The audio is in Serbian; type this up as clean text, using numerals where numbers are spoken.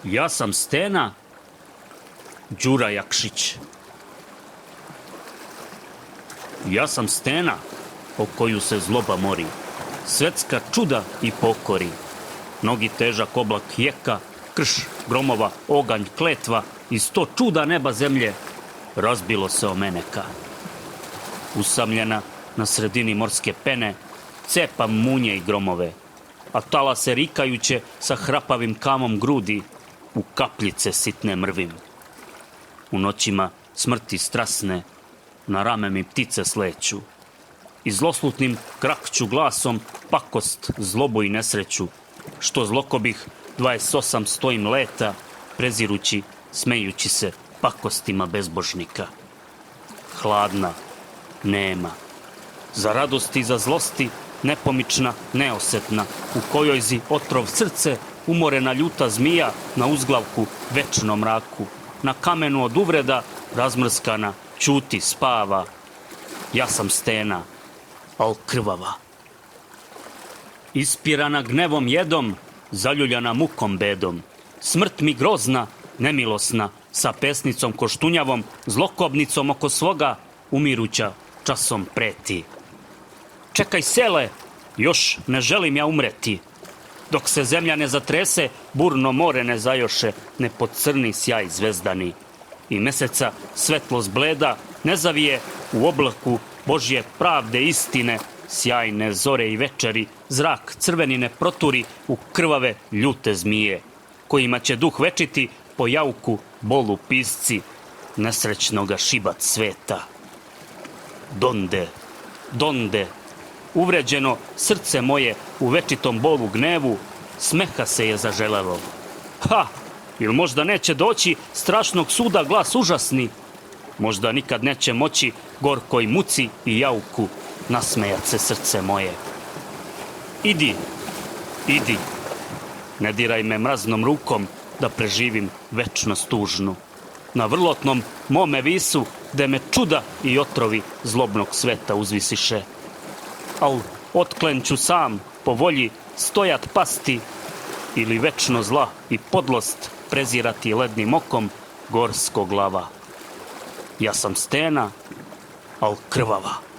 Ja sam Stena, Đura Jakšić. Ja sam Stena, o koju se zloba mori, svetska čuda i pokori. Nogi težak oblak jeka, krš, gromova, oganj, kletva, i 100 čuda neba zemlje razbilo se o meneka. Usamljena na sredini morske pene, cepam munje i gromove, a talase rikajuće sa hrapavim kamom grudi, u kapljice sitne mrvim. U noćima smrti strasne, na rame mi ptice sleću, i zloslutnim krakću glasom pakost, zlobu i nesreću, što zlokobih 28 stojim leta, prezirući, smejući se pakostima bezbožnika. Hladna, nema, za radosti i za zlosti, nepomična, neosetna, u kojoj zi otrov srce, umorena ljuta zmija na uzglavku večnom mraku, na kamenu od uvreda razmrskana, ćuti, spava. Ja sam Stena, al krvava. Ispirana gnevom jedom, zaljuljana mukom bedom, smrt mi grozna, nemilosna, sa pesnicom koštunjavom, zlokobnicom oko svoga, umiruća časom preti. Čekaj sele, još ne želim ja umreti. Dok se zemlja ne zatrese, burno more ne zajoše, ne podcrni sjaj zvezdani. I meseca svetlost bleda ne zavije u oblaku Božje pravde istine, sjajne zore i večeri, zrak crveni ne proturi u krvave ljute zmije, kojima će duh večiti po jauku bolu pisci nesrećnoga šibat sveta. Donde, donde, uvređeno srce moje u večitom bolu gnevu, smeha se je zaželelo. Ha! Ili možda neće doći strašnog suda glas užasni? Možda nikad neće moći gorkoj muci i jauku nasmejat se srce moje. Idi, idi, ne diraj me mraznom rukom da preživim večnost tužnu. Na vrlotnom mome visu, gde me čuda i otrovi zlobnog sveta uzvisiše. Al otklenću sam po volji stojat pasti ili večno zla i podlost prezirati lednim okom gorskog lava. Ja sam Stena, al krvava.